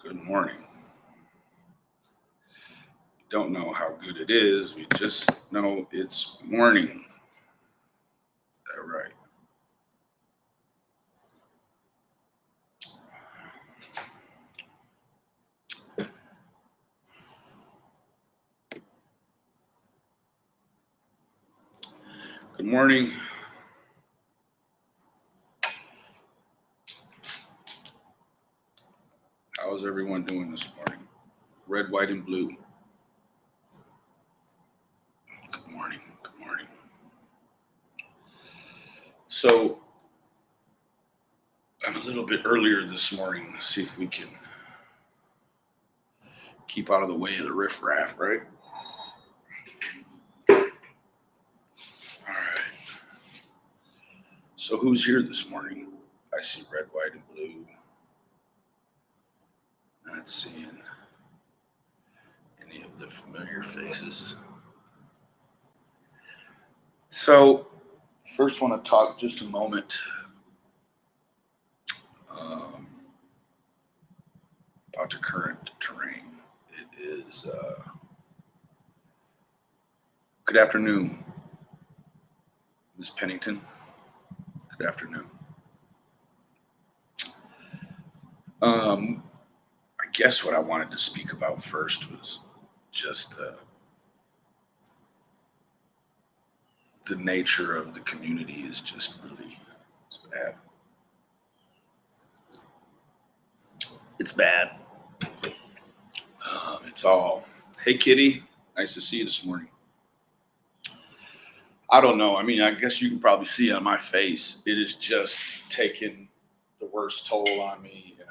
Good morning. Don't know how good it is. We just know it's morning. Is that right? Good morning. How's everyone doing this morning? Red, white, and blue. Good morning. Good morning. So, I'm a little bit earlier this morning. See if we can keep out of the way of the riffraff, right? All right. So, who's here this morning? I see red, white, and blue. Not seeing any of the familiar faces. So, first want to talk just a moment about the current terrain. It is, good afternoon, Miss Pennington. Good afternoon. I guess what I wanted to speak about first was just the nature of the community is just really, it's bad. It's bad. It's all, hey, Kitty, nice to see you this morning. I don't know. I mean, I guess you can probably see on my face, it is just taking the worst toll on me. And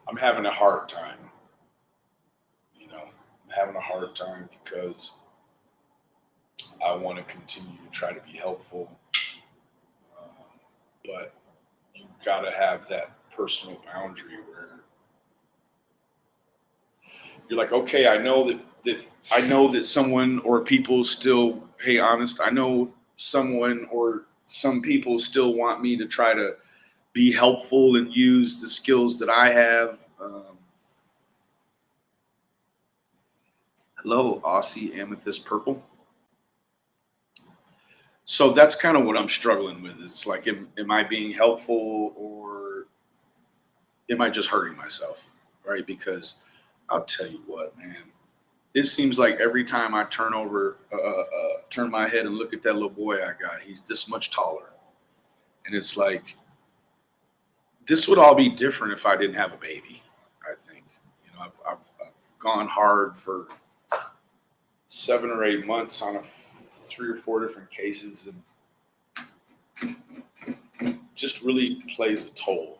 I'm having a hard time. I'm having a hard time because I want to continue to try to be helpful. But you've got to have that personal boundary where you're like, okay, I know that someone or people still, hey, honest, I know someone or some people still want me to try to be helpful and use the skills that I have. Hello, Aussie Amethyst Purple. So that's kind of what I'm struggling with. It's like, am I being helpful or am I just hurting myself? Right? Because I'll tell you what, man. It seems like every time I turn my head and look at that little boy I got, he's this much taller. And it's like, this would all be different if I didn't have a baby, I think. I've gone hard for 7 or 8 months on 3 or 4 different cases, and just really plays a toll.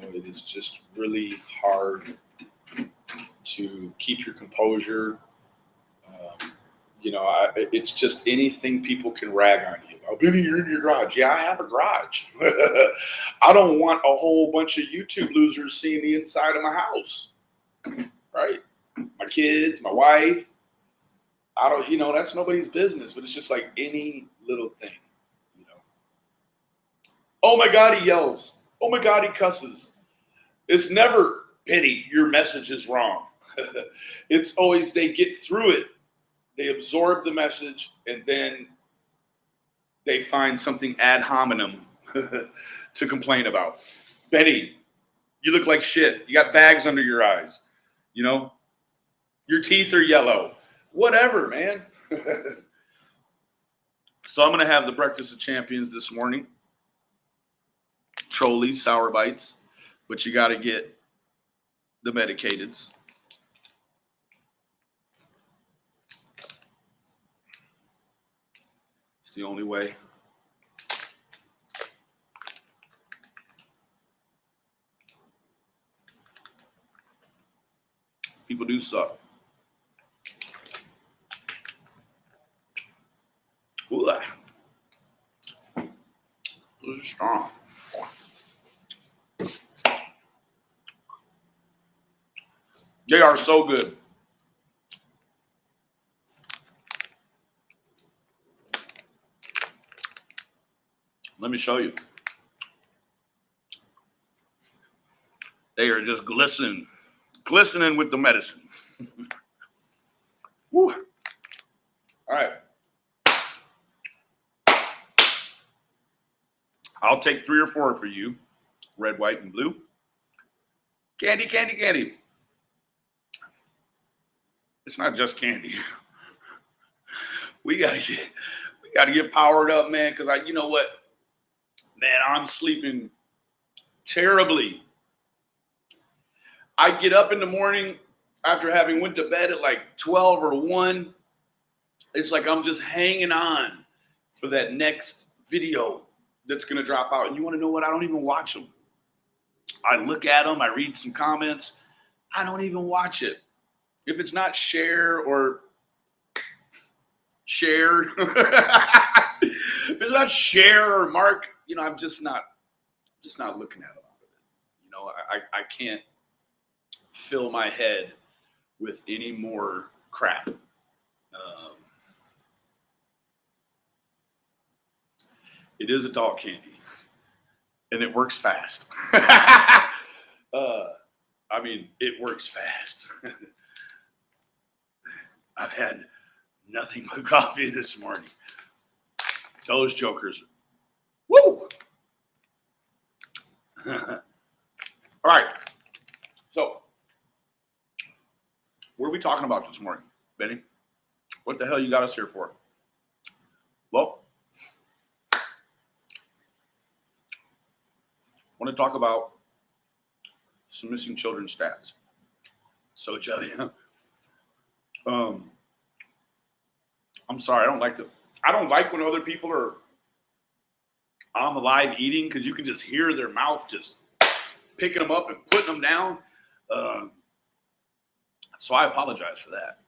It is just really hard to keep your composure. It's just anything people can rag on you. Oh, Benny, you're in your garage. Yeah, I have a garage. I don't want a whole bunch of YouTube losers seeing the inside of my house. Right? My kids, my wife. I don't, that's nobody's business, but it's just like any little thing, Oh my God, he yells. Oh my God, he cusses. It's never, Benny, your message is wrong. It's always they get through it. They absorb the message, and then they find something ad hominem to complain about. Benny, you look like shit. You got bags under your eyes. Your teeth are yellow. Whatever, man. So I'm going to have the Breakfast of Champions this morning. Trolleys, sour bites. But you got to get the medicateds. It's the only way. People do suck. Ooh, those are strong. They are so good. Let me show you. They are just glistening with the medicine. Woo. All right. I'll take 3 or 4 for you. Red, white, and blue. Candy, candy, candy. It's not just candy. We gotta get powered up, man. Because you know what, man, I'm sleeping terribly. I get up in the morning after having went to bed at like 12 or 1. It's like I'm just hanging on for that next video that's going to drop out. And you want to know what? I don't even watch them. I look at them. I read some comments. I don't even watch it. If it's not share, if it's not share or mark, I'm just not looking at a lot of it. I can't fill my head with any more crap. It is adult candy, and it works fast. It works fast. I've had nothing but coffee this morning. Those jokers. Woo! All right. So, what are we talking about this morning, Benny? What the hell you got us here for? Well, I want to talk about some missing children stats. So, Jelly, I'm sorry, I don't like when other people are on the live eating, because you can just hear their mouth just picking them up and putting them down. So I apologize for that.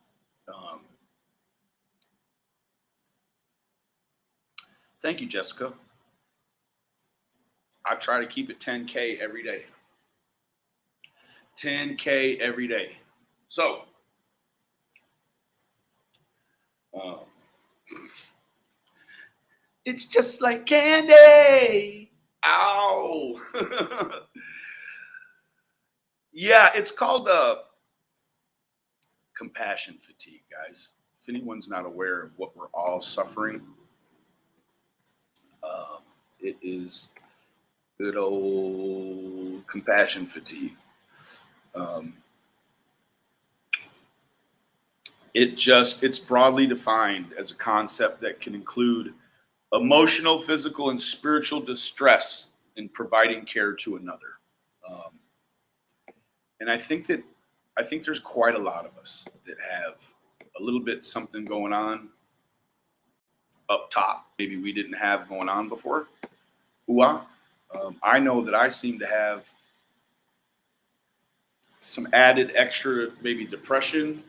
Thank you, Jessica. I try to keep it 10K every day. 10K every day. So, it's just like candy. Ow. Yeah, it's called compassion fatigue, guys. If anyone's not aware of what we're all suffering, it is good old compassion fatigue. It's broadly defined as a concept that can include emotional, physical, and spiritual distress in providing care to another. And I think there's quite a lot of us that have a little bit something going on up top. Maybe we didn't have going on before. I know that I seem to have some added extra, maybe depression,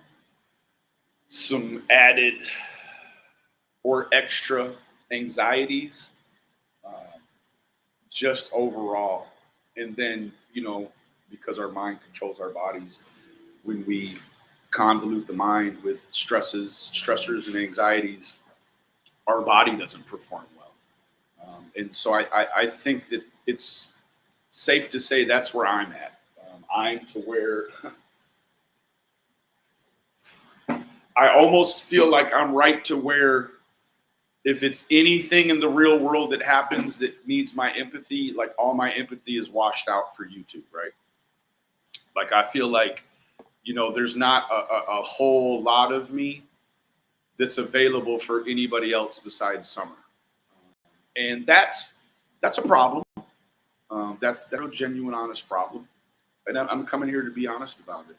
some added or extra anxieties, just overall. And then, because our mind controls our bodies, when we convolute the mind with stressors and anxieties, our body doesn't perform well. And so I think that it's safe to say that's where I'm at. I'm to where I almost feel like I'm right to where if it's anything in the real world that happens that needs my empathy, like all my empathy is washed out for YouTube, right? Like I feel like, there's not a whole lot of me that's available for anybody else besides Summer. And that's a problem. That's a genuine, honest problem. And I'm coming here to be honest about it.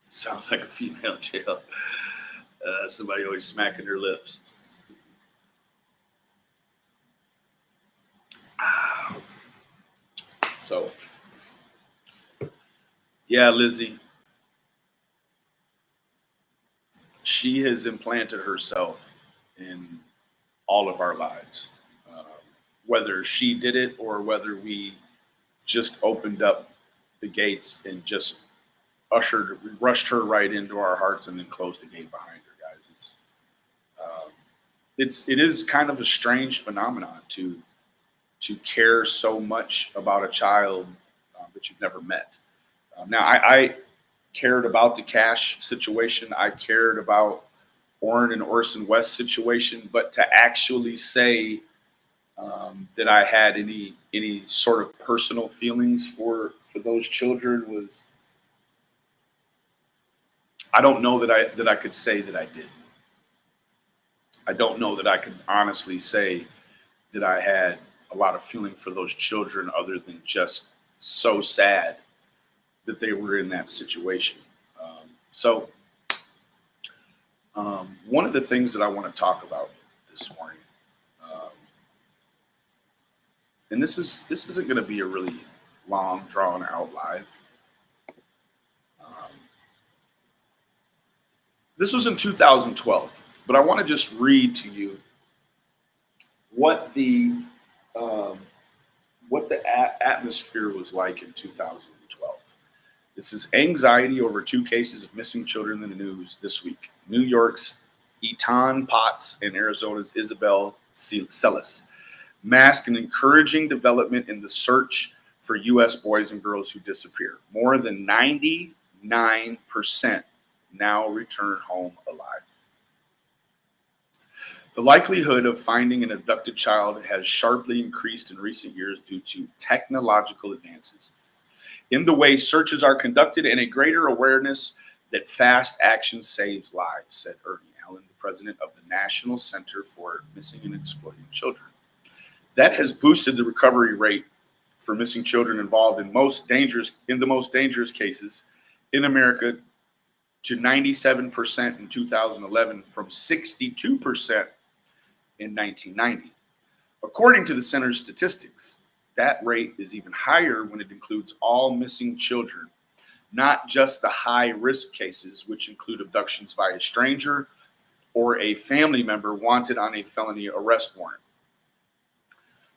Sounds like a female jail. Somebody always smacking their lips. So, yeah, Lizzie. She has implanted herself in all of our lives. Whether she did it or whether we just opened up the gates and just rushed her right into our hearts and then closed the gate behind her, guys. It is kind of a strange phenomenon to to care so much about a child that you've never met. Now, I cared about the Cash situation. I cared about Orrin and Orson West situation, but to actually say that I had any sort of personal feelings for those children was, I don't know that I could say that I did. I don't know that I could honestly say that I had a lot of feeling for those children other than just so sad that they were in that situation. So one of the things that I want to talk about this morning, um, and this isn't going to be a really long, drawn out live. Um, this was in 2012, but I want to just read to you what the um, atmosphere was like in 2012. This is anxiety over two cases of missing children in the news this week. New York's Etan Potts and Arizona's Isabel Celis mask an encouraging development in the search for U.S. boys and girls who disappear. More than 99% now return home alive. The likelihood of finding an abducted child has sharply increased in recent years due to technological advances in the way searches are conducted and a greater awareness that fast action saves lives, said Ernie Allen, the president of the National Center for Missing and Exploited Children. That has boosted the recovery rate for missing children involved in the most dangerous cases in America to 97% in 2011 from 62% in 1990. According to the center's statistics, that rate is even higher when it includes all missing children, not just the high-risk cases, which include abductions by a stranger or a family member wanted on a felony arrest warrant.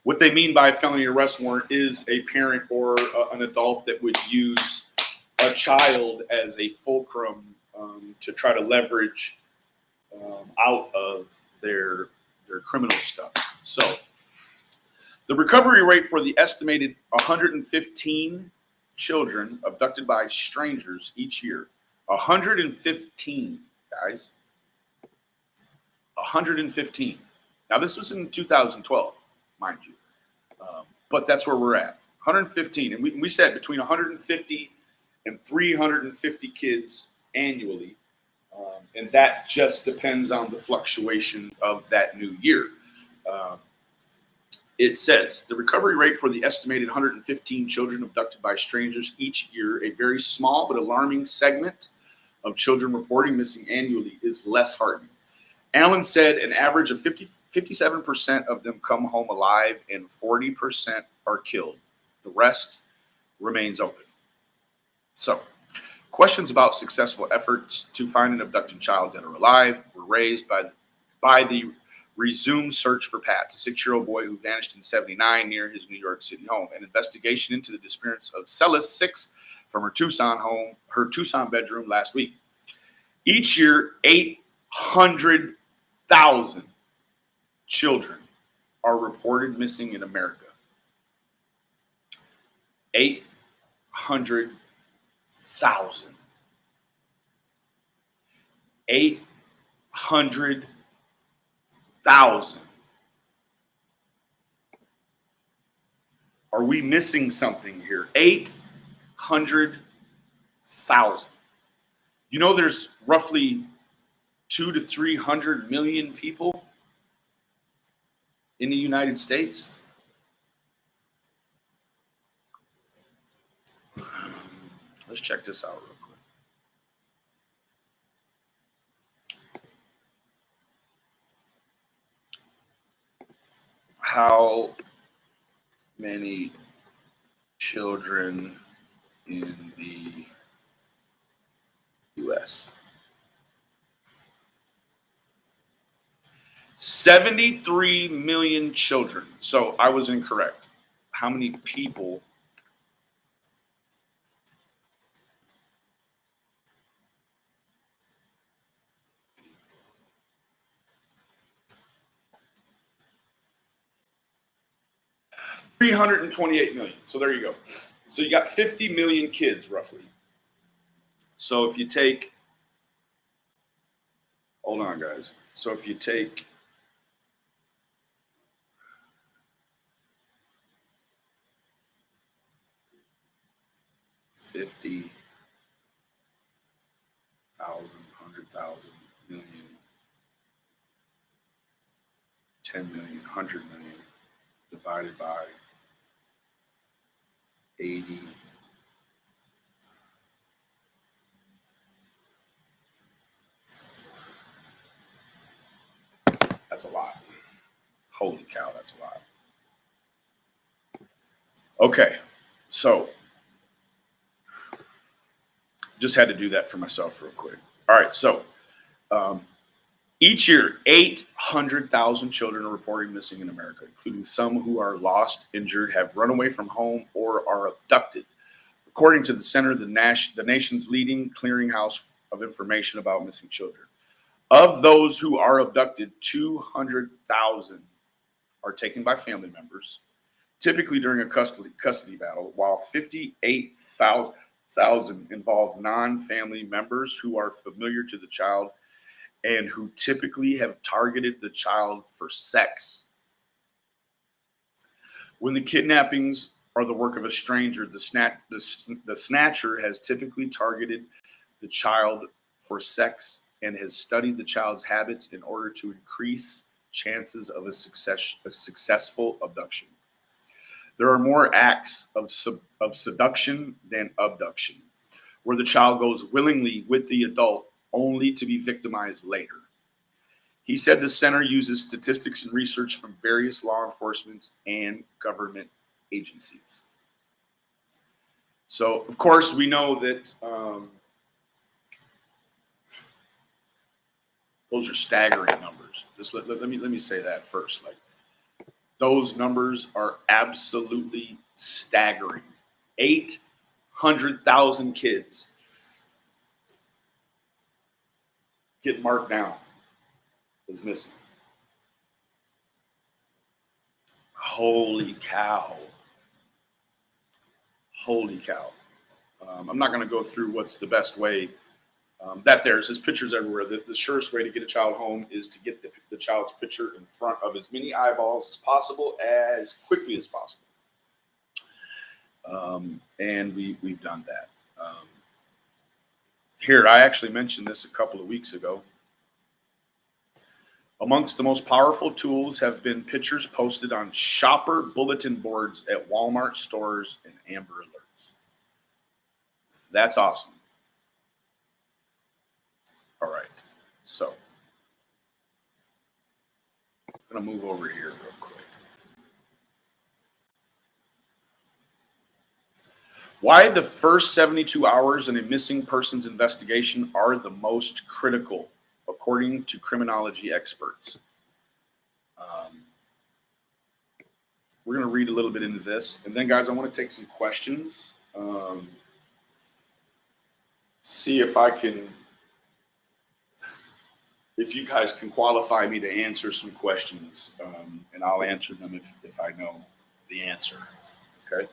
What they mean by a felony arrest warrant is a parent or an adult that would use a child as a fulcrum to try to leverage out of their criminal stuff. So the recovery rate for the estimated 115 children abducted by strangers each year, 115, guys, 115. Now, this was in 2012, mind you, but that's where we're at, 115. And we said between 150 and 350 kids annually, and that just depends on the fluctuation of that new year. It says the recovery rate for the estimated 115 children abducted by strangers each year, a very small but alarming segment of children reporting missing annually, is less heartening. Allen said an average of 57% of them come home alive and 40% are killed. The rest remains open. So, questions about successful efforts to find an abducted child dead or alive were raised by the resumed search for Pat, a 6-year-old boy who vanished in '79 near his New York City home. An investigation into the disappearance of Celis, 6, from her Tucson bedroom last week. Each year, 800,000 children are reported missing in America. 800,000. 800,000. Are we missing something here? 800,000. You know, there's roughly 200 to 300 million people in the United States. Let's check this out real quick. How many children in the U.S.? 73 million children. So I was incorrect. How many people? 328 million. So there you go. So you got 50 million kids roughly. So if you take, hold on guys. So if you take 50,000, 100,000, million, 10 million, 100 million divided by 80. That's a lot. Holy cow, that's a lot. Okay, so just had to do that for myself real quick. All right, so each year, 800,000 children are reported missing in America, including some who are lost, injured, have run away from home, or are abducted. According to the center, the nation's leading clearinghouse of information about missing children. Of those who are abducted, 200,000 are taken by family members, typically during a custody battle, while 58,000 involve non-family members who are familiar to the child and who typically have targeted the child for sex. When the kidnappings are the work of a stranger, the snatcher has typically targeted the child for sex and has studied the child's habits in order to increase chances of a successful abduction. There are more acts of seduction than abduction, where the child goes willingly with the adult only to be victimized later. He said the center uses statistics and research from various law enforcement and government agencies. So, of course, we know that those are staggering numbers. Just let me say that first. Like, those numbers are absolutely staggering. 800,000 kids get marked down as missing. Holy cow. Holy cow. I'm not going to go through what's the best way. There's pictures everywhere. The surest way to get a child home is to get the child's picture in front of as many eyeballs as possible, as quickly as possible. And we've done that. Here, I actually mentioned this a couple of weeks ago. Amongst the most powerful tools have been pictures posted on shopper bulletin boards at Walmart stores and Amber Alerts. That's awesome. All right, so I'm going to move over here real quick. Why the first 72 hours in a missing persons investigation are the most critical, according to criminology experts. We're going to read a little bit into this. And then, guys, I want to take some questions. See if you guys can qualify me to answer some questions. And I'll answer them if I know the answer. Okay.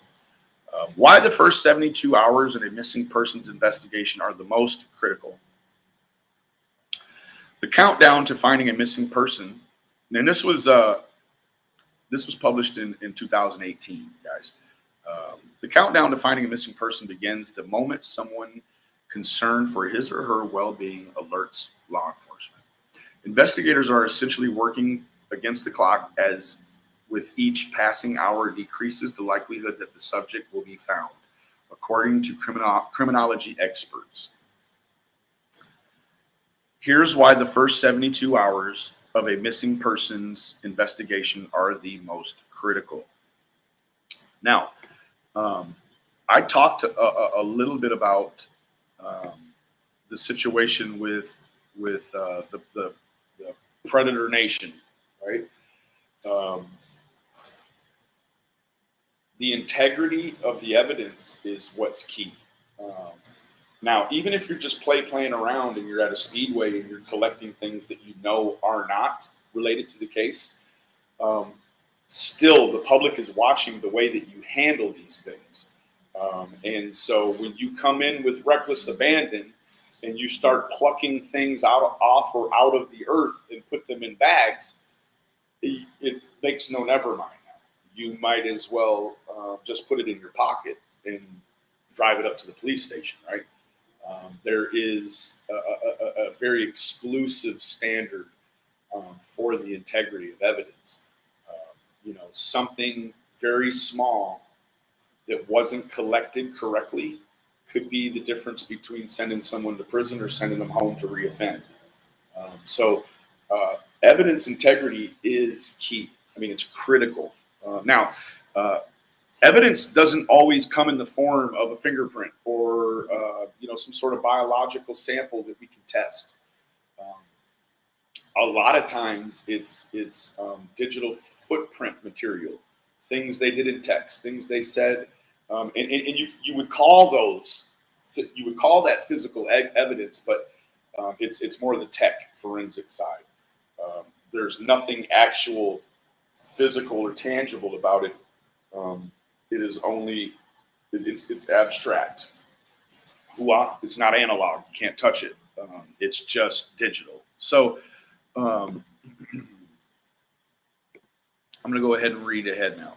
Why the first 72 hours in a missing persons investigation are the most critical. The countdown to finding a missing person, and this was published in 2018, guys. The countdown to finding a missing person begins the moment someone concerned for his or her well-being alerts law enforcement. Investigators are essentially working against the clock, as with each passing hour decreases the likelihood that the subject will be found, according to criminology experts. Here's why the first 72 hours of a missing persons investigation are the most critical. Now, I talked a little bit about the situation with the Predator Nation, right? The integrity of the evidence is what's key. Now, even if you're just playing around and you're at a speedway and you're collecting things that you know are not related to the case, still the public is watching the way that you handle these things. And so when you come in with reckless abandon and you start plucking things off or out of the earth and put them in bags, it makes no never mind. You might as well just put it in your pocket and drive it up to the police station, right? There is a very exclusive standard for the integrity of evidence. Something very small that wasn't collected correctly could be the difference between sending someone to prison or sending them home to reoffend. So evidence integrity is key. I mean, it's critical. Now, evidence doesn't always come in the form of a fingerprint or some sort of biological sample that we can test. A lot of times it's digital footprint material, things they did in text, things they said, and you would call that physical evidence, but it's more the tech forensic side. There's nothing actual physical or tangible about it. It is only it's abstract. It's not analog. You can't touch it. It's just digital. So I'm going to go ahead and read ahead now.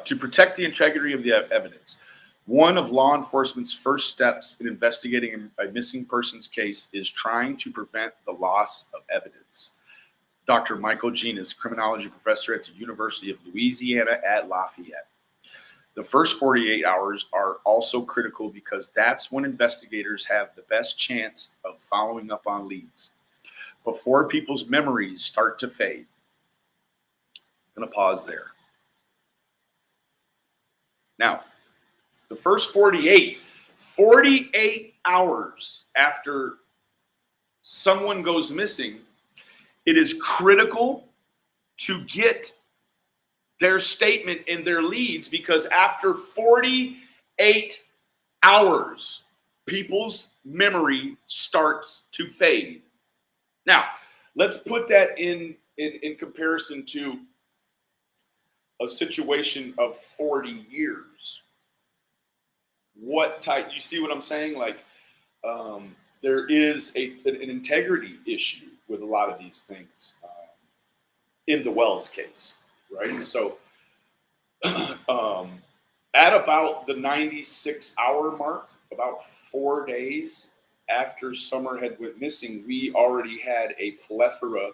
To protect the integrity of the evidence, one of law enforcement's first steps in investigating a missing persons case is trying to prevent the loss of evidence. Dr. Michael Jean is criminology professor at the University of Louisiana at Lafayette. The first 48 hours are also critical because that's when investigators have the best chance of following up on leads. Before people's memories start to fade. I'm going to pause there. Now, the first 48 hours after someone goes missing, it is critical to get their statement and their leads, because after 48 hours, people's memory starts to fade. Now, let's put that in comparison to a situation of 40 years. What type, you see what I'm saying? Like, there is an integrity issue with a lot of these things in the Wells case, right? So at about the 96-hour mark, about 4 days after Summer had went missing, we already had a plethora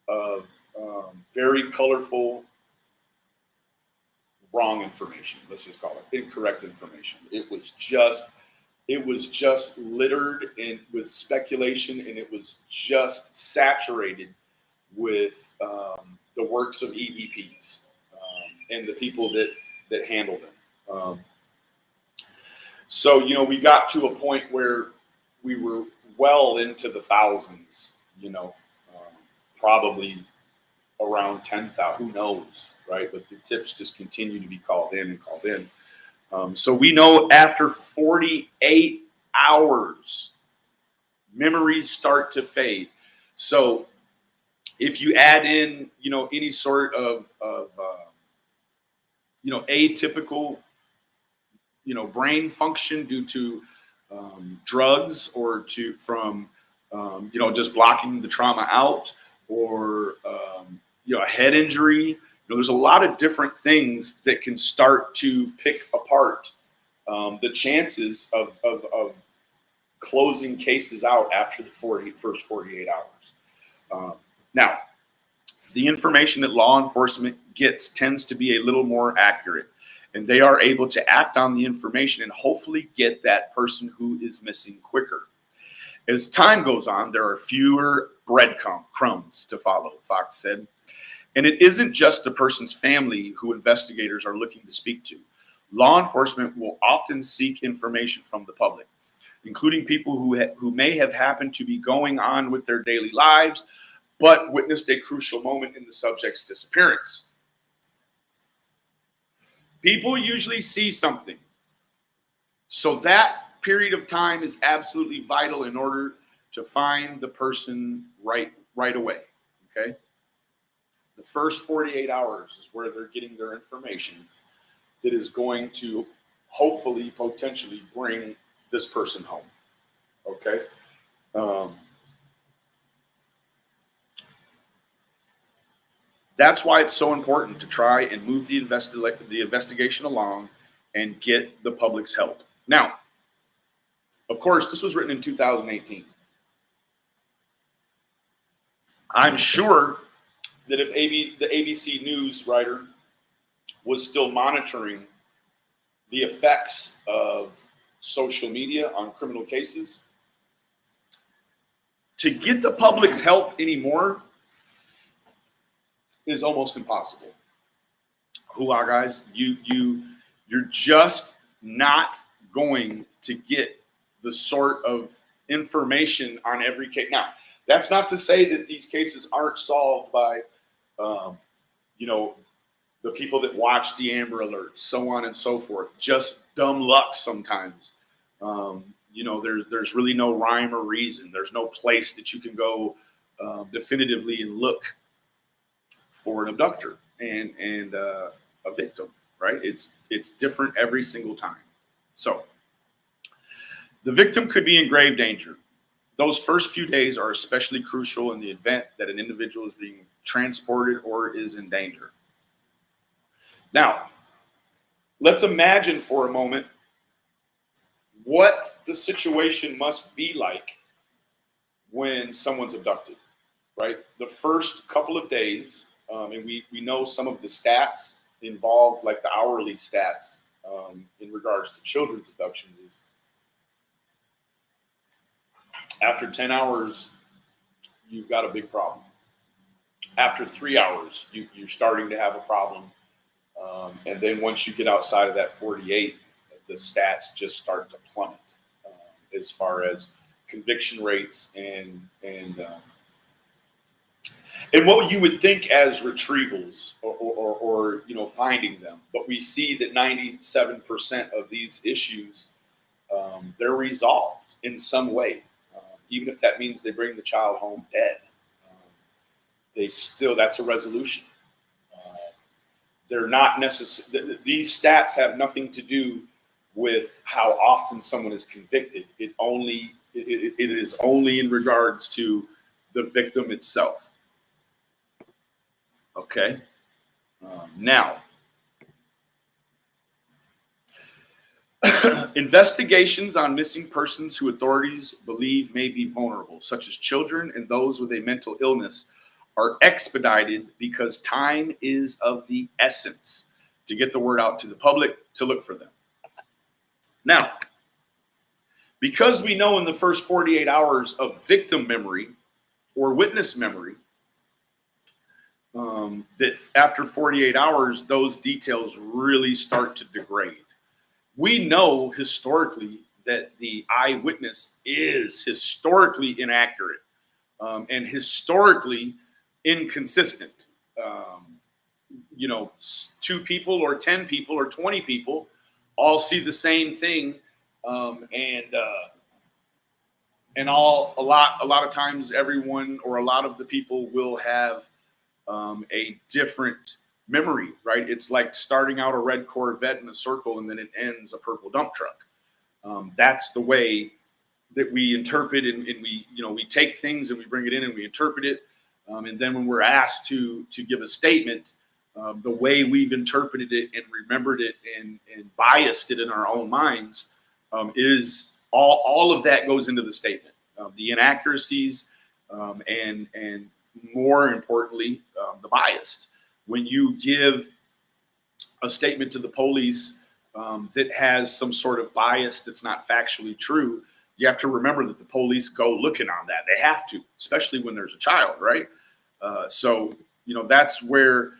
of very colorful wrong information. Let's just call it incorrect information. It was just littered with speculation, and it was just saturated with the works of EVPs and the people that handled them. So we got to a point where we were well into the thousands, probably around 10,000, who knows, right? But the tips just continue to be called in. So we know after 48 hours, memories start to fade. So if you add in, any sort of atypical, brain function due to drugs or from just blocking the trauma out, or a head injury. There's a lot of different things that can start to pick apart the chances of closing cases out after the first 48 hours. Now, the information that law enforcement gets tends to be a little more accurate, and they are able to act on the information and hopefully get that person who is missing quicker. As time goes on, there are fewer breadcrumbs to follow, Fox said. And it isn't just the person's family who investigators are looking to speak to. Law enforcement will often seek information from the public, including people who may have happened to be going on with their daily lives, but witnessed a crucial moment in the subject's disappearance. People usually see something. So that period of time is absolutely vital in order to find the person right away, okay? The first 48 hours is where they're getting their information that is going to hopefully, potentially bring this person home. Okay? That's why it's so important to try and move the investigation along and get the public's help. Now, of course, this was written in 2018. I'm sure that if the ABC News writer was still monitoring the effects of social media on criminal cases, to get the public's help anymore is almost impossible. Hoo-ah, guys, you're just not going to get the sort of information on every case. Now, that's not to say that these cases aren't solved by, the people that watch the Amber Alerts, so on and so forth. Just dumb luck sometimes. There's really no rhyme or reason. There's no place that you can go definitively and look for an abductor and a victim, right? It's different every single time. So the victim could be in grave danger. Those first few days are especially crucial in the event that an individual is being transported or is in danger. Now, let's imagine for a moment what the situation must be like when someone's abducted, right? The first couple of days, and we know some of the stats involved, like the hourly stats in regards to children's abductions, is after 10 hours, you've got a big problem. After 3 hours, you're starting to have a problem. And then once you get outside of that 48, the stats just start to plummet as far as conviction rates and what you would think as retrievals or finding them. But we see that 97% of these issues, they're resolved in some way. Even if that means they bring the child home dead, that's a resolution. They're not necessary. These stats have nothing to do with how often someone is convicted. It is only in regards to the victim itself. Okay. Now, investigations on missing persons who authorities believe may be vulnerable, such as children and those with a mental illness, are expedited because time is of the essence to get the word out to the public to look for them. Now, because we know in the first 48 hours of victim memory or witness memory, that after 48 hours, those details really start to degrade. We know historically that the eyewitness is historically inaccurate and historically inconsistent. 2 people or 10 people or 20 people all see the same thing, and a lot of times everyone or a lot of the people will have a different memory, right? It's like starting out a red Corvette in a circle and then it ends a purple dump truck. That's the way that we interpret and we take things and we bring it in and we interpret it. And then when we're asked to give a statement, the way we've interpreted it and remembered it and biased it in our own minds is all of that goes into the statement. The inaccuracies and more importantly, the biased. When you give a statement to the police that has some sort of bias that's not factually true, you have to remember that the police go looking on that. They have to, especially when there's a child, right? So that's where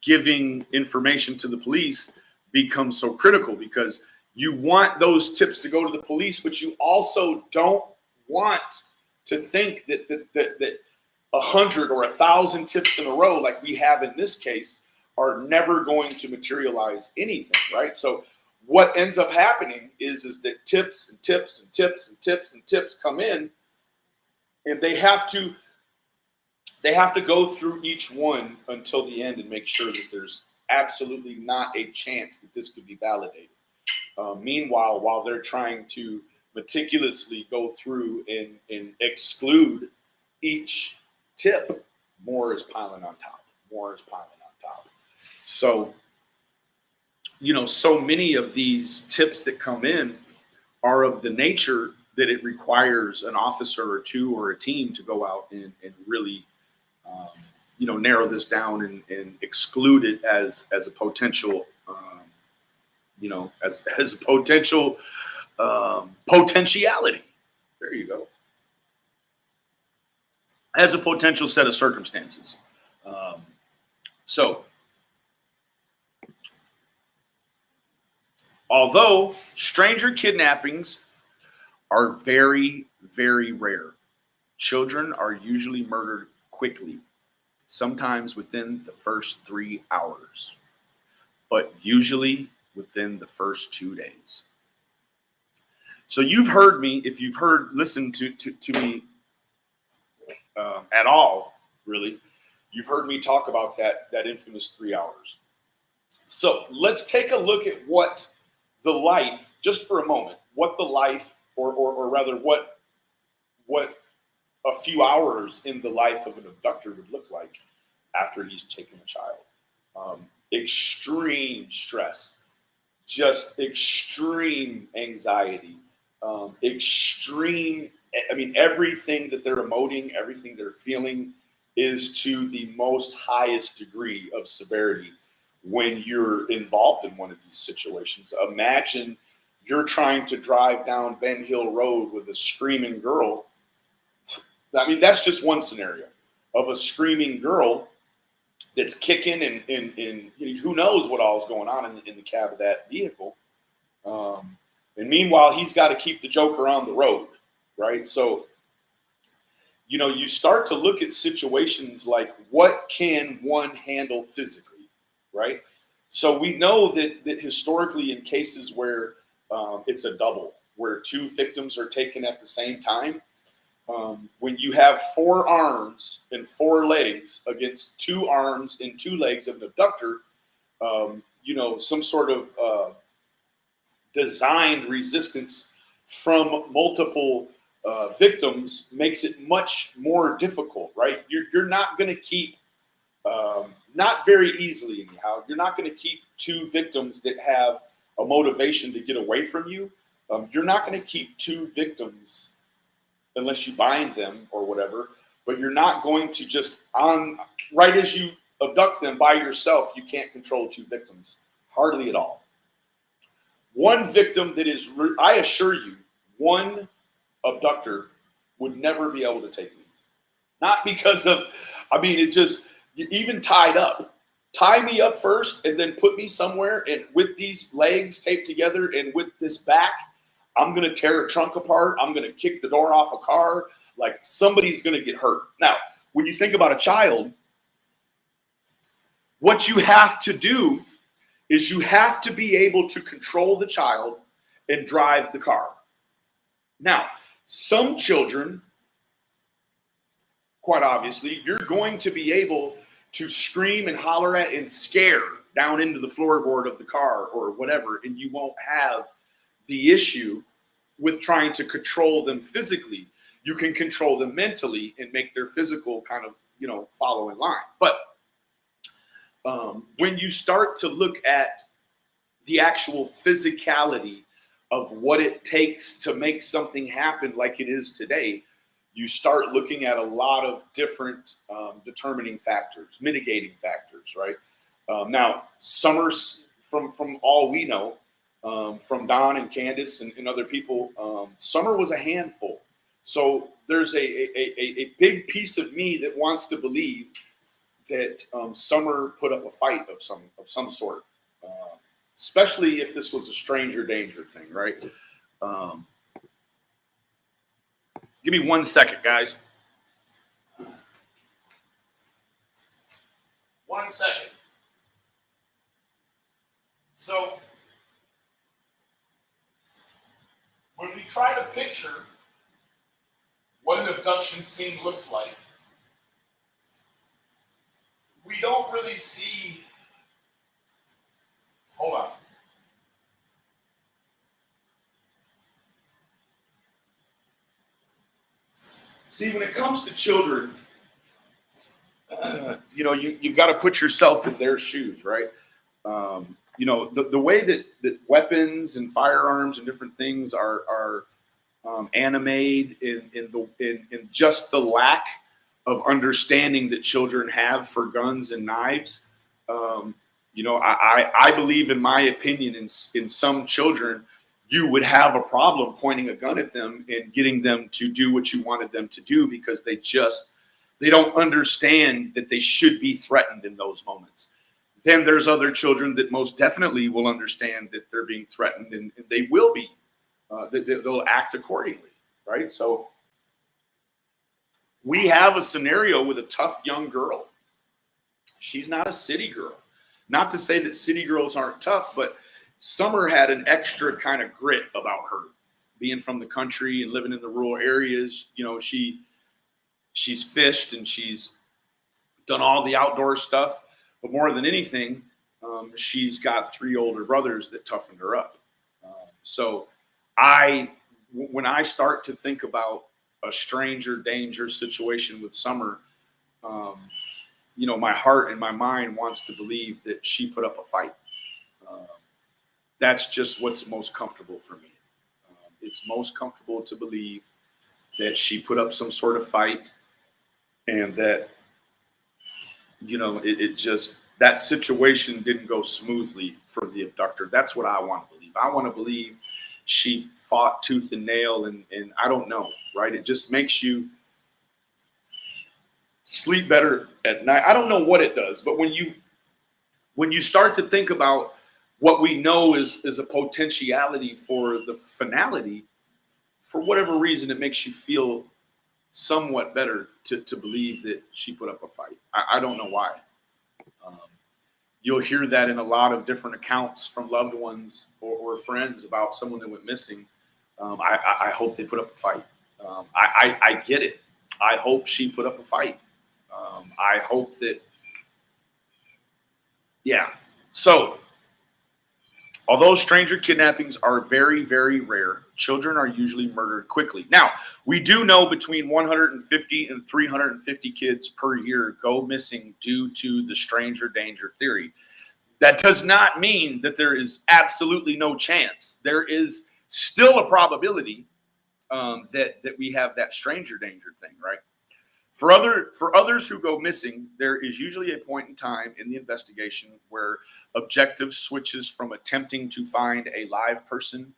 giving information to the police becomes so critical, because you want those tips to go to the police, but you also don't want to think that 100 or 1,000 tips in a row, like we have in this case, are never going to materialize anything, right? So what ends up happening is that tips and tips and tips and tips and tips come in, and they have to they have to go through each one until the end and make sure that there's absolutely not a chance that this could be validated. Meanwhile, while they're trying to meticulously go through and exclude each tip, more is piling on top. More is piling on top. So, so many of these tips that come in are of the nature that it requires an officer or two or a team to go out and really, narrow this down and exclude it as a potential, as a potential potentiality. There you go. As a potential set of circumstances. So, although stranger kidnappings are very, very rare, children are usually murdered quickly, sometimes within the first 3 hours, but usually within the first 2 days. So you've heard me, if you've listened to me at all, really, you've heard me talk about that infamous 3 hours. So let's take a look at what the life, just for a moment, what the life, or rather what a few hours in the life of an abductor would look like after he's taken a child. Extreme stress, just extreme anxiety, everything that they're emoting, everything they're feeling is to the most highest degree of severity when you're involved in one of these situations. Imagine you're trying to drive down Ben Hill Road with a screaming girl. That's just one scenario of a screaming girl that's kicking and who knows what all is going on in the cab of that vehicle. And meanwhile, he's got to keep the joker on the road, right? So, you start to look at situations like, what can one handle physically, right? So we know that historically in cases where it's a double, where two victims are taken at the same time, when you have 4 arms and 4 legs against 2 arms and 2 legs of an abductor, some sort of designed resistance from multiple victims makes it much more difficult, right? You're not going to keep, not very easily anyhow, you're not going to keep 2 victims that have a motivation to get away from you. You're not going to keep 2 victims unless you bind them or whatever, but you're not going to just right as you abduct them by yourself, you can't control 2 victims, hardly at all. One victim that is, I assure you, one abductor would never be able to take me. Not because of, it just, even tied up. Tie me up first and then put me somewhere, and with these legs taped together and with this back, I'm going to tear a trunk apart. I'm going to kick the door off a car. Like, somebody's going to get hurt. Now, when you think about a child, what you have to do is you have to be able to control the child and drive the car. Now, some children, quite obviously, you're going to be able to scream and holler at and scare down into the floorboard of the car or whatever, and you won't have the issue with trying to control them physically. You can control them mentally and make their physical kind of, follow in line. But when you start to look at the actual physicality of what it takes to make something happen like it is today, you start looking at a lot of different determining factors, mitigating factors, right? Now, Summer, from all we know, from Don and Candace and other people, Summer was a handful. So there's a big piece of me that wants to believe that Summer put up a fight of some sort, especially if this was a stranger danger thing, right? Give me 1 second, guys. 1 second. So, when we try to picture what an abduction scene looks like, we don't really see, hold on. See, when it comes to children, you know, you've got to put yourself in their shoes, right? You know, the way that weapons and firearms and different things are animated in just the lack of understanding that children have for guns and knives. You know, I believe, in my opinion, in some children, you would have a problem pointing a gun at them and getting them to do what you wanted them to do, because they don't understand that they should be threatened in those moments. Then there's other children that most definitely will understand that they're being threatened, and they will be, they'll act accordingly, right? So we have a scenario with a tough young girl. She's not a city girl. Not to say that city girls aren't tough, but Summer had an extra kind of grit about her, being from the country and living in the rural areas. You know, she's fished and she's done all the outdoor stuff, but more than anything, she's got 3 older brothers that toughened her up. So when I start to think about a stranger danger situation with Summer, you know, my heart and my mind wants to believe that she put up a fight. That's just what's most comfortable for me. It's most comfortable to believe that she put up some sort of fight, and that, you know, it just, that situation didn't go smoothly for the abductor. That's what I want to believe. I want to believe she fought tooth and nail, and I don't know, right? It just makes you sleep better at night. I don't know what it does, but when you start to think about what we know is a potentiality for the finality, for whatever reason, it makes you feel somewhat better to believe that she put up a fight. I don't know why. You'll hear that in a lot of different accounts from loved ones or friends about someone that went missing. I hope they put up a fight. I get it. I hope she put up a fight. I hope that, yeah. So, although stranger kidnappings are very, very rare, children are usually murdered quickly. Now, we do know between 150 and 350 kids per year go missing due to the stranger danger theory. That does not mean that there is absolutely no chance. There is still a probability that we have that stranger danger thing, right? For others who go missing, there is usually a point in time in the investigation where objective switches from attempting to find a live person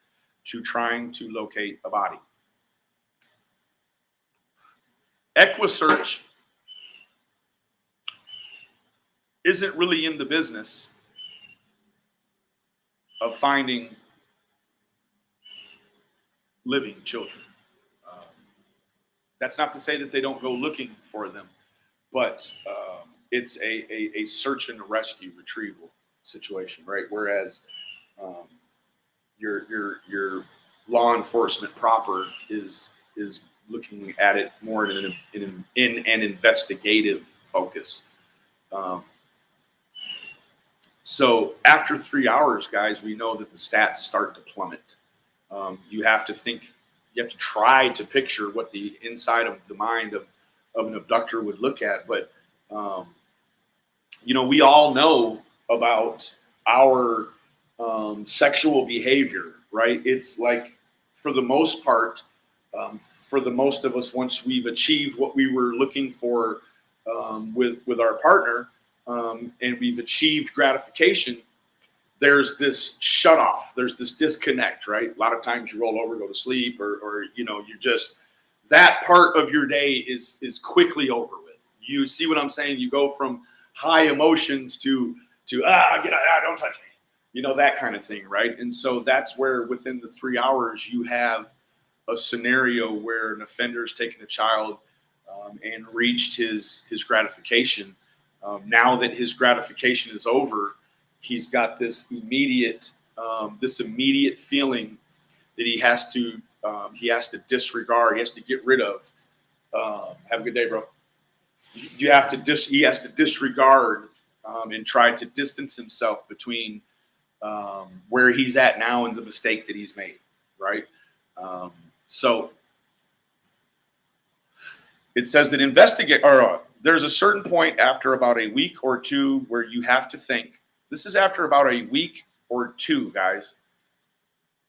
to trying to locate a body. EquiSearch isn't really in the business of finding living children. That's not to say that they don't go looking for them, but it's a search and rescue retrieval situation, right? Whereas your law enforcement proper is looking at it more in an investigative focus. So after 3 hours, guys, we know that the stats start to plummet. You have to think. You have to try to picture what the inside of the mind of an abductor would look at. But, you know, we all know about our sexual behavior, right? It's like, for the most part, for the most of us, once we've achieved what we were looking for with our partner, and we've achieved gratification, there's this shut off, there's this disconnect, right? A lot of times you roll over, go to sleep, or you know, you just, that part of your day is quickly over with. You see what I'm saying? You go from high emotions to get out, don't touch me, you know, that kind of thing, right? And so that's where within the 3 hours you have a scenario where an offender's taken a child and reached his gratification. Now that his gratification is over, he's got this immediate feeling that he has to disregard, he has to get rid of. Have a good day, bro. he has to disregard and try to distance himself between where he's at now and the mistake that he's made, right? So it says that there's a certain point after about a week or two where you have to think. This is after about a week or two, guys.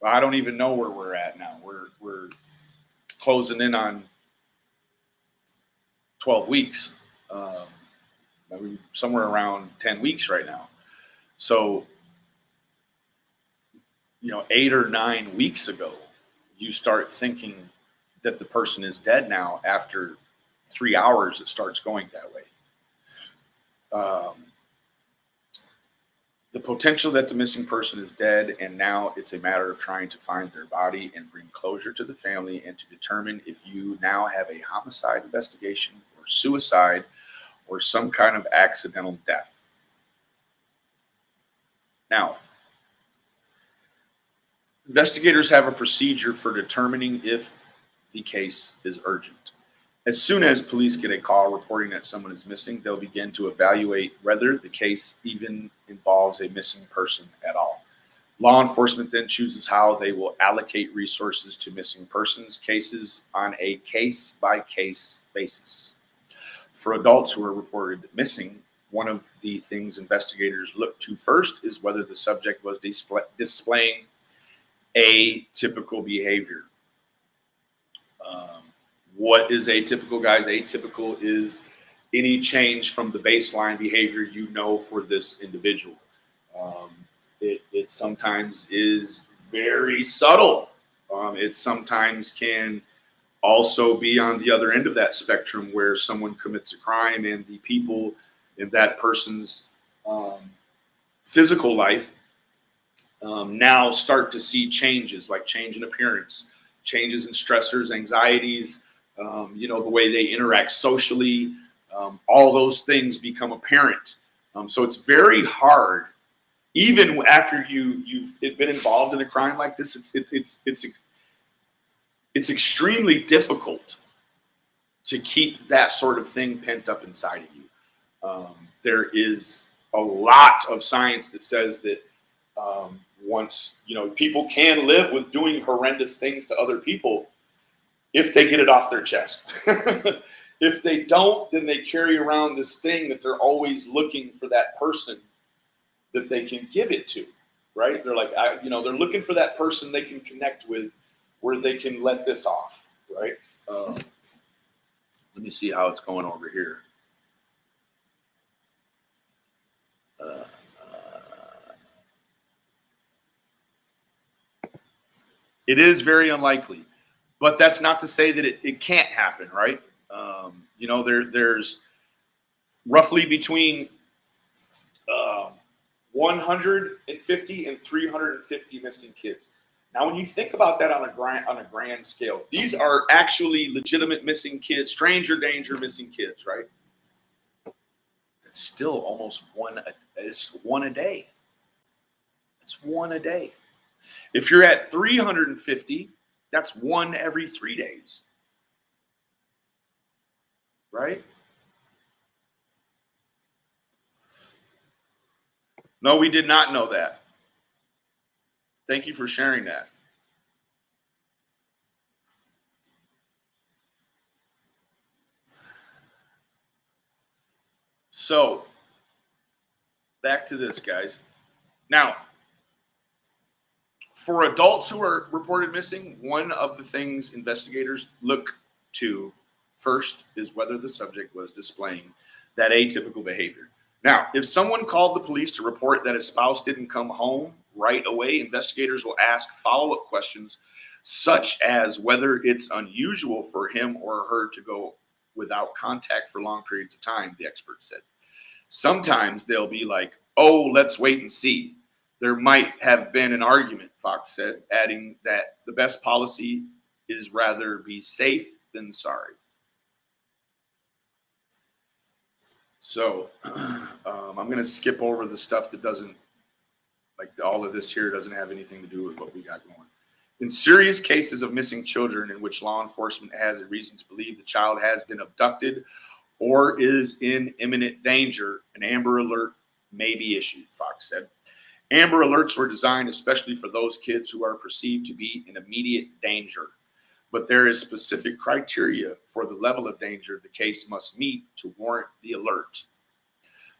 I don't even know where we're at now. We're closing in on 12 weeks. Somewhere around 10 weeks right now. So, 8 or 9 weeks ago, you start thinking that the person is dead now. After 3 hours, it starts going that way. The potential that the missing person is dead, and now it's a matter of trying to find their body and bring closure to the family and to determine if you now have a homicide investigation or suicide or some kind of accidental death. Now, investigators have a procedure for determining if the case is urgent. As soon as police get a call reporting that someone is missing, they'll begin to evaluate whether the case even involves a missing person at all. Law enforcement then chooses how they will allocate resources to missing persons cases on a case-by-case basis. For adults who are reported missing, one of the things investigators look to first is whether the subject was displaying atypical behavior. What is atypical, guys? Atypical is any change from the baseline behavior for this individual. It sometimes is very subtle. It sometimes can also be on the other end of that spectrum where someone commits a crime and the people in that person's physical life now start to see changes, like change in appearance, changes in stressors, anxieties, the way they interact socially, all those things become apparent. So it's very hard, even after you've been involved in a crime like this. It's extremely difficult to keep that sort of thing pent up inside of you. There is a lot of science that says that once people can live with doing horrendous things to other people if they get it off their chest. If they don't, then they carry around this thing that they're always looking for that person that they can give it to, right? They're like, they're looking for that person they can connect with where they can let this off, right? Let me see how it's going over here. It is very unlikely, but that's not to say that it can't happen, right? There's roughly between 150 and 350 missing kids. Now, when you think about that on a grand scale, these are actually legitimate missing kids, stranger danger missing kids, right? It's still almost it's one a day. It's one a day. If you're at 350, that's one every 3 days, right? No, we did not know that. Thank you for sharing that. So, back to this, guys. Now, for adults who are reported missing, one of the things investigators look to first is whether the subject was displaying that atypical behavior. Now, if someone called the police to report that his spouse didn't come home right away, investigators will ask follow-up questions such as whether it's unusual for him or her to go without contact for long periods of time, the expert said. Sometimes they'll be like, oh, let's wait and see. There might have been an argument, Fox said, adding that the best policy is rather be safe than sorry. So I'm going to skip over the stuff that doesn't, like all of this here doesn't have anything to do with what we got going. In serious cases of missing children in which law enforcement has a reason to believe the child has been abducted or is in imminent danger, an Amber Alert may be issued, Fox said. Amber Alerts were designed especially for those kids who are perceived to be in immediate danger, but there is specific criteria for the level of danger the case must meet to warrant the alert.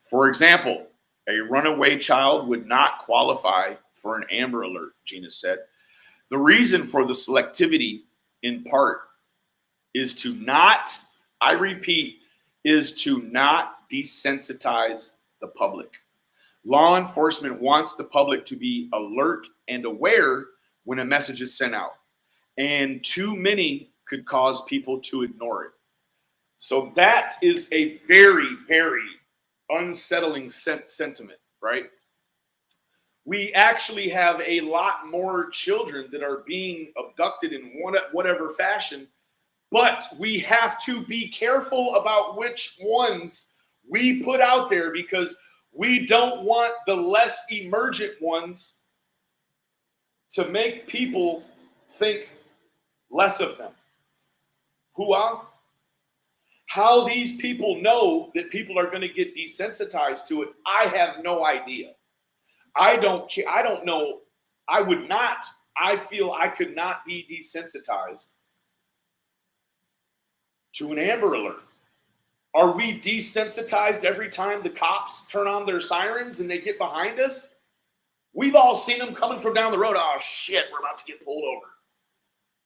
For example, a runaway child would not qualify for an Amber Alert, Gina said. The reason for the selectivity, in part, is to not, I repeat, is to not desensitize the public. Law enforcement wants the public to be alert and aware when a message is sent out, and too many could cause people to ignore it. So that is a very, very unsettling sentiment, right? We actually have a lot more children that are being abducted in whatever fashion, but we have to be careful about which ones we put out there because we don't want the less emergent ones to make people think less of them. How these people know that people are going to get desensitized to it, I have no idea. I don't know. I would not. I feel I could not be desensitized to an Amber Alert. Are we desensitized every time the cops turn on their sirens and they get behind us? We've all seen them coming from down the road. Oh, shit, we're about to get pulled over.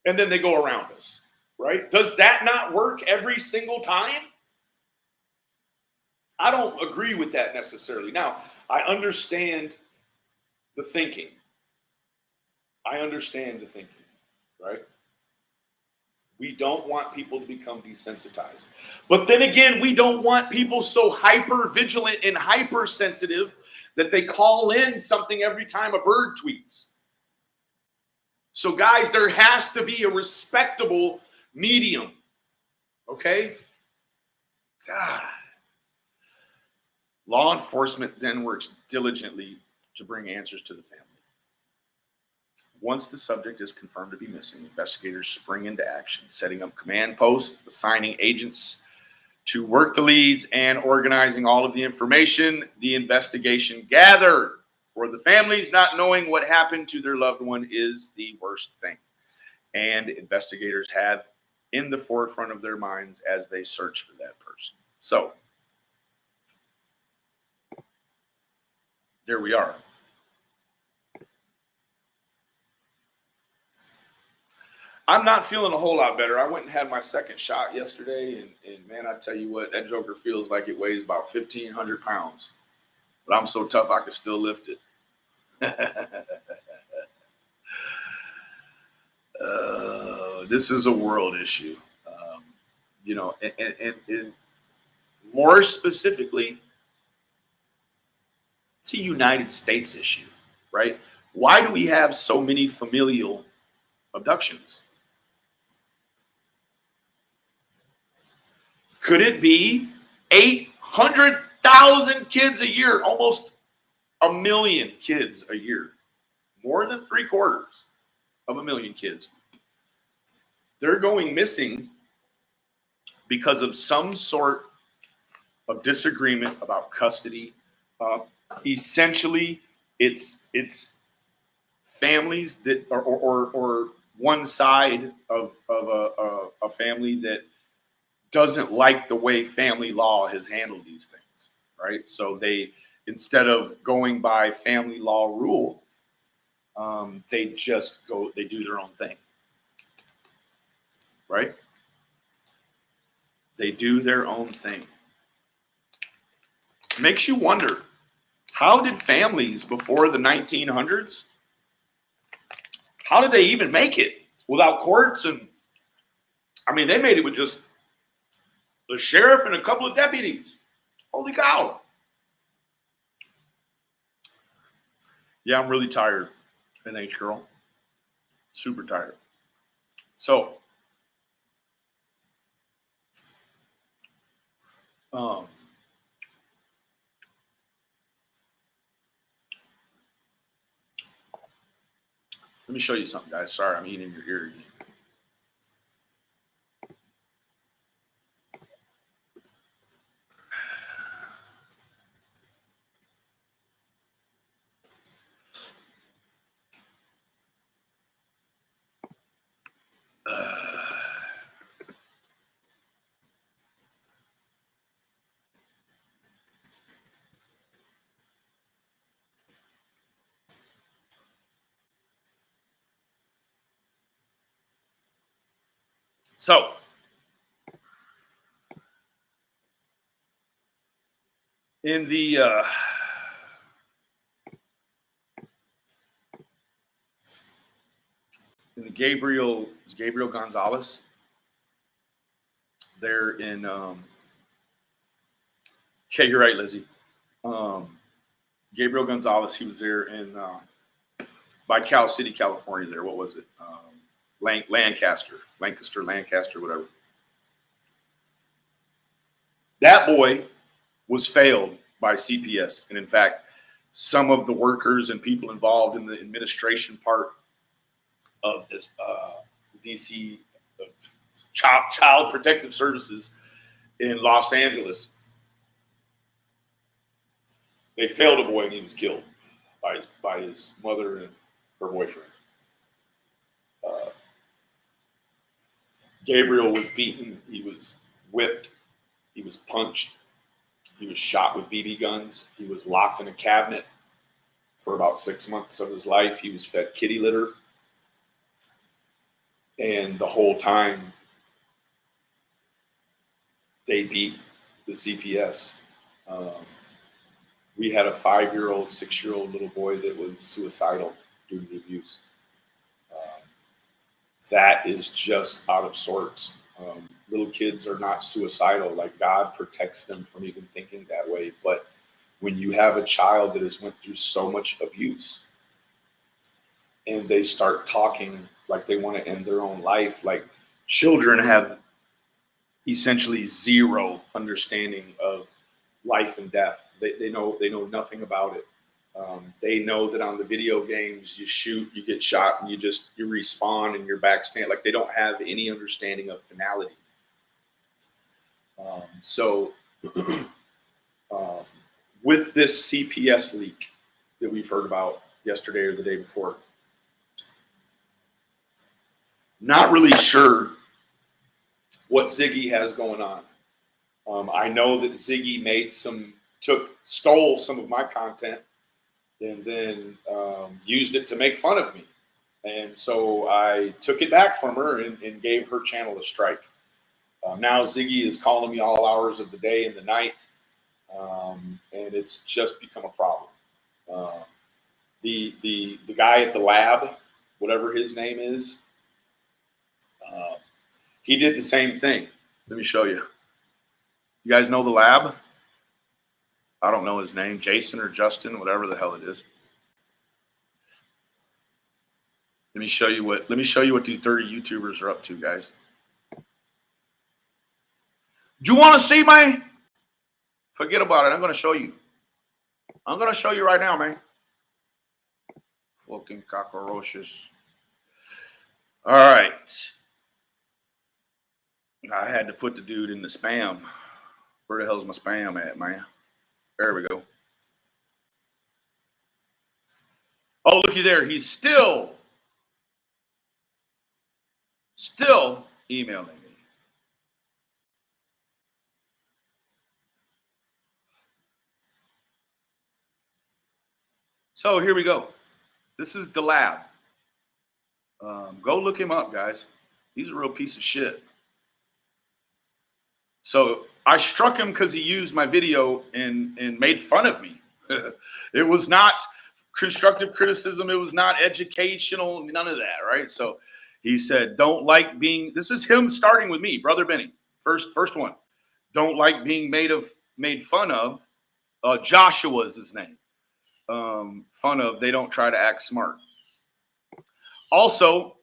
And then they go around us, right? Does that not work every single time? I don't agree with that necessarily. Now, I understand the thinking. Right? We don't want people to become desensitized. But then again, we don't want people so hyper vigilant and hypersensitive that they call in something every time a bird tweets. So guys, there has to be a respectable medium. Okay? God. Law enforcement then works diligently to bring answers to the family. Once the subject is confirmed to be missing, investigators spring into action, setting up command posts, assigning agents to work the leads, and organizing all of the information the investigation gathered. For the families, not knowing what happened to their loved one is the worst thing. And investigators have in the forefront of their minds as they search for that person. So, there we are. I'm not feeling a whole lot better. I went and had my second shot yesterday, and man, I tell you what, that joker feels like it weighs about 1,500 pounds. But I'm so tough I could still lift it. This is a world issue. And more specifically, it's a United States issue, right? Why do we have so many familial abductions? Could it be 800,000 kids a year, almost 1 million kids a year, more than 750,000 kids? They're going missing because of some sort of disagreement about custody. Essentially, it's families that or one side of a family that doesn't like the way family law has handled these things, right? So they, instead of going by family law rule, they do their own thing, right? They do their own thing. Makes you wonder, how did families before the 1900s, how did they even make it without courts? And I mean, they made it with just the sheriff and a couple of deputies. Holy cow. Yeah, I'm really tired, NH girl. Super tired. So, let me show you something, guys. Sorry, I'm eating your ear again. So in the Gabriel Gonzalez, there in okay, you're right, Lizzie. Gabriel Gonzalez, he was there in by Cal City, California. There, what was it? Lancaster, whatever. That boy was failed by CPS, and in fact, some of the workers and people involved in the administration part of this DC Child Protective Services in Los Angeles, they failed a boy and he was killed by his mother and her boyfriend. Gabriel was beaten. He was whipped. He was punched. He was shot with BB guns. He was locked in a cabinet for about 6 months of his life. He was fed kitty litter. And the whole time, they beat the CPS. We had a 5-year-old, 6-year-old little boy that was suicidal due to the abuse. That is just out of sorts. Little kids are not suicidal. Like, God protects them from even thinking that way. But when you have a child that has went through so much abuse and they start talking like they want to end their own life, like, children have essentially zero understanding of life and death. They know nothing about it. They know that on the video games, you shoot, you get shot, and you respawn and you're back stand. Like, they don't have any understanding of finality. With this CPS leak that we've heard about yesterday or the day before, not really sure what Ziggy has going on. I know that Ziggy stole some of my content and then used it to make fun of me. And so I took it back from her and gave her channel a strike. Now Ziggy is calling me all hours of the day and the night, and it's just become a problem. The guy at the lab, whatever his name is, he did the same thing. Let me show you. You guys know the lab? I don't know his name, Jason or Justin, whatever the hell it is. Let me show you what these 30 YouTubers are up to, guys. Do you want to see, man? Forget about it. I'm going to show you. I'm going to show you right now, man. Fucking cockroaches. All right. I had to put the dude in the spam. Where the hell's my spam at, man? There we go. Oh, looky there. He's still emailing me. So here we go. This is the lab. Go look him up, guys. He's a real piece of shit. So I struck him because he used my video and made fun of me. It was not constructive criticism. It was not educational, none of that, right? So he said, don't like being, this is him starting with me, Brother Benny. First one. Don't like being made fun of. Joshua is his name. Fun of, they don't try to act smart. Also,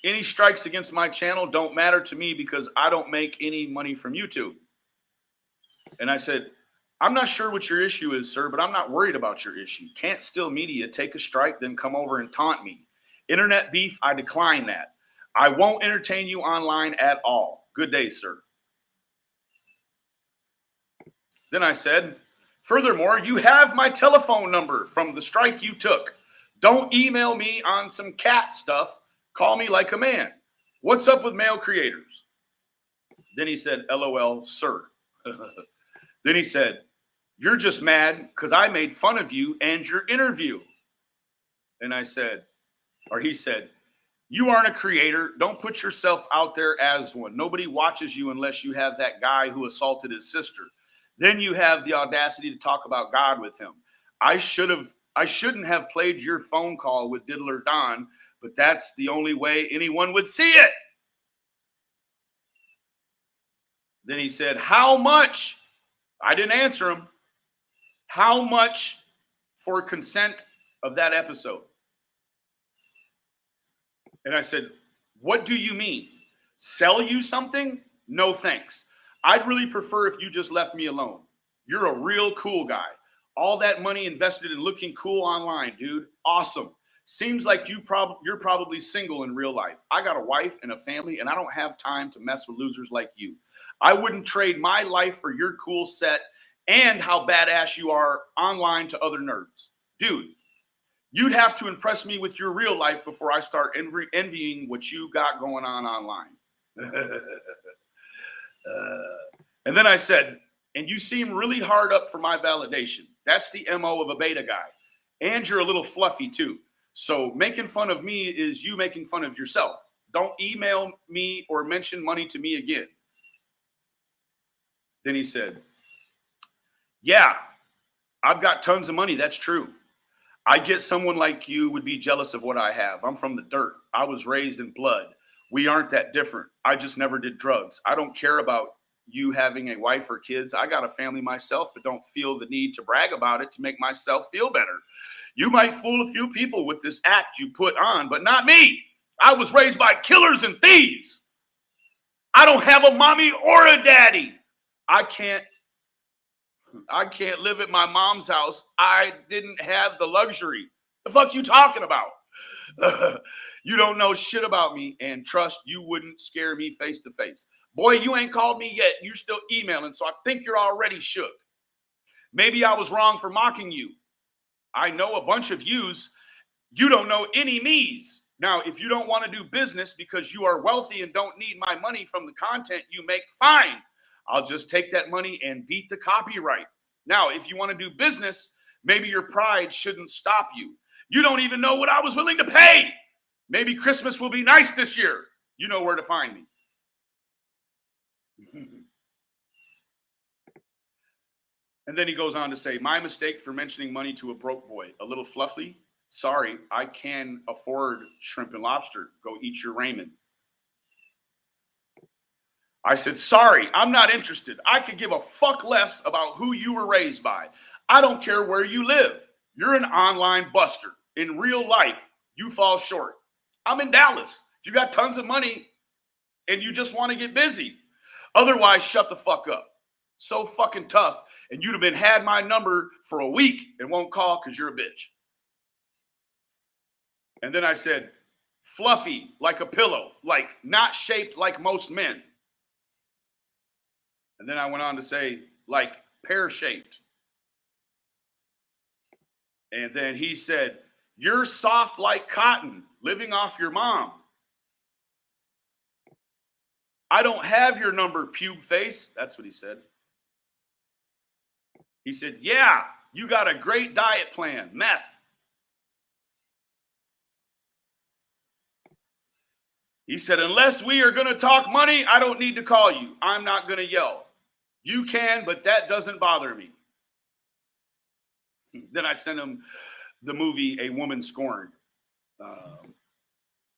any strikes against my channel don't matter to me because I don't make any money from YouTube. And I said, I'm not sure what your issue is, sir, but I'm not worried about your issue. Can't steal media, take a strike, then come over and taunt me. Internet beef, I decline that. I won't entertain you online at all. Good day, sir. Then I said, furthermore, you have my telephone number from the strike you took. Don't email me on some cat stuff. Call me like a man. What's up with male creators? Then he said, LOL, sir. Then he said, you're just mad because I made fun of you and your interview. And I said, or he said, You aren't a creator. Don't put yourself out there as one. Nobody watches you unless you have that guy who assaulted his sister. Then you have the audacity to talk about God with him. I shouldn't have played your phone call with Diddler Don, but that's the only way anyone would see it. Then he said, how much? I didn't answer him. How much for consent of that episode? And I said, what do you mean? Sell you something? No thanks. I'd really prefer if you just left me alone. You're a real cool guy. All that money invested in looking cool online, dude. Awesome. Seems like you're probably single in real life. I got a wife and a family, and I don't have time to mess with losers like you. I wouldn't trade my life for your cool set and how badass you are online to other nerds. Dude, you'd have to impress me with your real life before I start envying what you got going on online. And then I said, and you seem really hard up for my validation. That's the MO of a beta guy. And you're a little fluffy too. So making fun of me is you making fun of yourself. Don't email me or mention money to me again. Then he said, yeah, I've got tons of money. That's true. I get someone like you would be jealous of what I have. I'm from the dirt. I was raised in blood. We aren't that different. I just never did drugs. I don't care about you having a wife or kids. I got a family myself, but don't feel the need to brag about it to make myself feel better. You might fool a few people with this act you put on, but not me. I was raised by killers and thieves. I don't have a mommy or a daddy. I can't live at my mom's house. I didn't have the luxury. The fuck you talking about? You don't know shit about me, and trust you wouldn't scare me face to face. Boy, you ain't called me yet. You're still emailing, so I think you're already shook. Maybe I was wrong for mocking you. I know a bunch of yous. You don't know any me's. Now, if you don't want to do business because you are wealthy and don't need my money from the content you make, fine. I'll just take that money and beat the copyright. Now, if you want to do business, maybe your pride shouldn't stop you. You don't even know what I was willing to pay. Maybe Christmas will be nice this year. You know where to find me. And then he goes on to say, my mistake for mentioning money to a broke boy. A little fluffy. Sorry, I can afford shrimp and lobster. Go eat your ramen. I said, sorry, I'm not interested. I could give a fuck less about who you were raised by. I don't care where you live. You're an online buster. In real life, you fall short. I'm in Dallas. If you got tons of money and you just want to get busy. Otherwise, shut the fuck up. So fucking tough. And you'd have had my number for a week and won't call because you're a bitch. And then I said, fluffy like a pillow, like not shaped like most men. And then I went on to say, like pear-shaped. And then he said, you're soft like cotton, living off your mom. I don't have your number, pube face. That's what he said. He said, yeah, you got a great diet plan, meth. He said, unless we are going to talk money, I don't need to call you. I'm not going to yell. You can, but that doesn't bother me. Then I sent him the movie A Woman Scorned.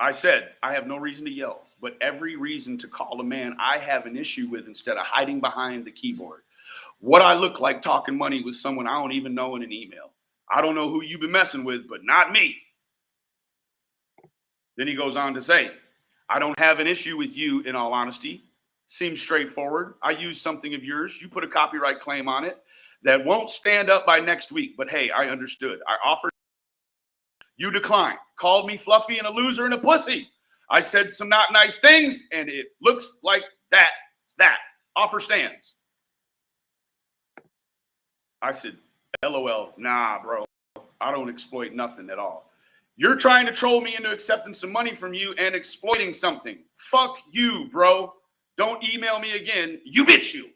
I said, I have no reason to yell, but every reason to call a man I have an issue with instead of hiding behind the keyboard. What I look like talking money with someone I don't even know in an email. I don't know who you've been messing with, but not me. Then he goes on to say, I don't have an issue with you in all honesty. Seems straightforward. I use something of yours. You put a copyright claim on it that won't stand up by next week. But hey, I understood. I offered. You declined. Called me fluffy and a loser and a pussy. I said some not nice things, and it looks like that. Offer stands. I said, LOL. Nah, bro. I don't exploit nothing at all. You're trying to troll me into accepting some money from you and exploiting something. Fuck you, bro. Don't email me again. You bitch you.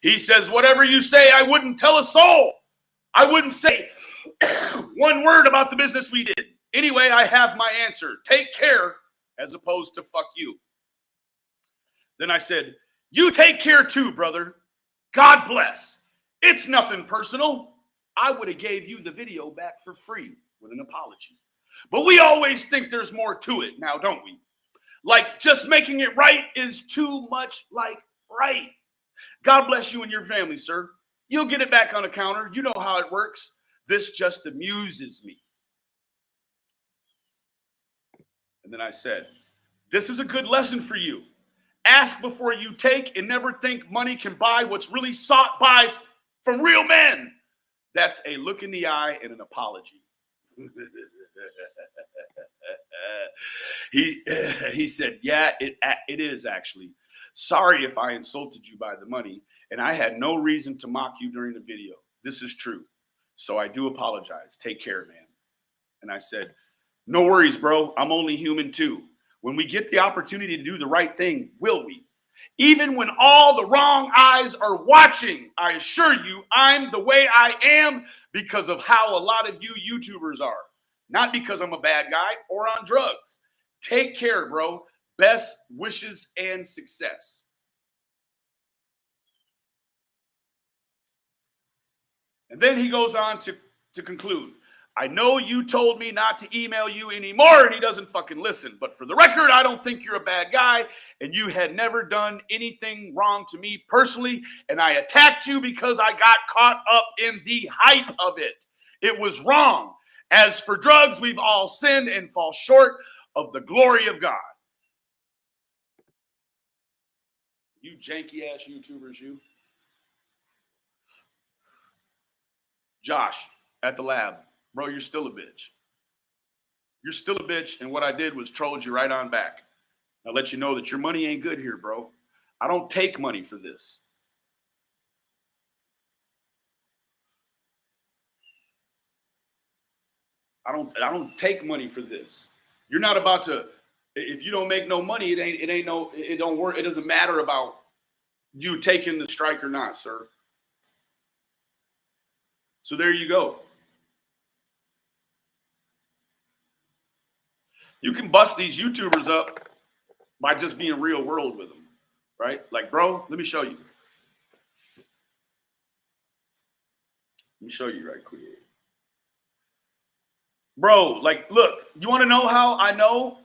He says, whatever you say, I wouldn't tell a soul. I wouldn't say one word about the business we did. Anyway, I have my answer. Take care, as opposed to fuck you. Then I said, you take care too, brother. God bless. It's nothing personal. I would have gave you the video back for free with an apology. But we always think there's more to it now, don't we? Like just making it right is too much like right. God bless you and your family, sir. You'll get it back on the counter. You know how it works. This just amuses me. And then I said, this is a good lesson for you. Ask before you take and never think money can buy what's really sought by from real men. That's a look in the eye and an apology. He said, yeah, it is actually. Sorry if I insulted you by the money, and I had no reason to mock you during the video. This is true. So I do apologize. Take care, man. And I said, no worries, bro. I'm only human too. When we get the opportunity to do the right thing, will we? Even when all the wrong eyes are watching, I assure you, I'm the way I am because of how a lot of you YouTubers are. Not because I'm a bad guy or on drugs. Take care, bro. Best wishes and success. And then he goes on to conclude. I know you told me not to email you anymore, and he doesn't fucking listen. But for the record, I don't think you're a bad guy, and you had never done anything wrong to me personally, and I attacked you because I got caught up in the hype of it. It was wrong. As for drugs, we've all sinned and fall short of the glory of God. You janky-ass YouTubers, you. Josh, at the lab. Bro, you're still a bitch. You're still a bitch, and what I did was trolled you right on back. I'll let you know that your money ain't good here, bro. I don't take money for this. I don't take money for this. You're not about to, if you don't make no money, it don't work. It doesn't matter about you taking the strike or not, sir. So there you go. You can bust these YouTubers up by just being real world with them, right? Like, bro, let me show you. Let me show you right quick. Bro, like, look, you want to know how I know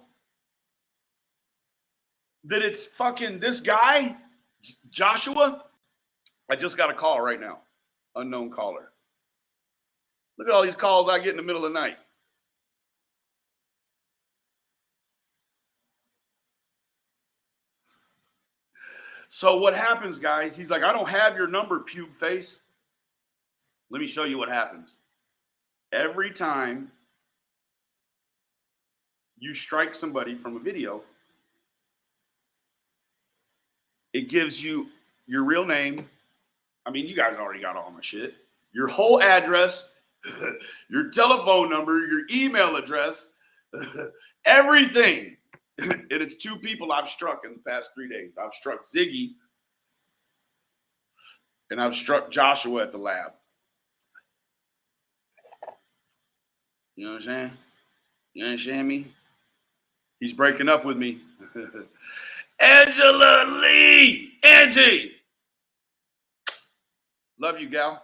that it's fucking this guy, Joshua? I just got a call right now. Unknown caller. Look at all these calls I get in the middle of the night. So what happens, guys? He's like, I don't have your number, pube face. Let me show you what happens. Every time you strike somebody from a video, it gives you your real name. I mean, you guys already got all my shit. Your whole address, your telephone number, your email address, everything. And it's two people I've struck in the past 3 days. I've struck Ziggy and I've struck Joshua at the lab. You know what I'm saying? You understand me? He's breaking up with me. Angela Lee! Angie! Love you, gal.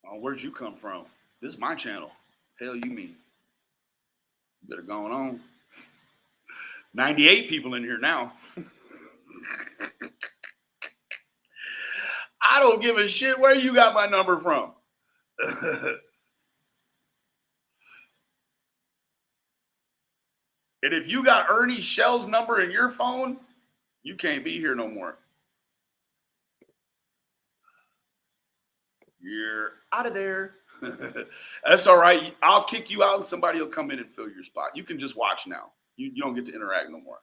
Oh, where'd you come from? This is my channel. Hell you mean? Better going on. 98 people in here now. I don't give a shit where you got my number from. And if you got Ernie Shell's number in your phone, you can't be here no more. You're out of there. That's all right. I'll kick you out and somebody will come in and fill your spot. You can just watch now. You don't get to interact no more.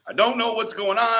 I don't know what's going on.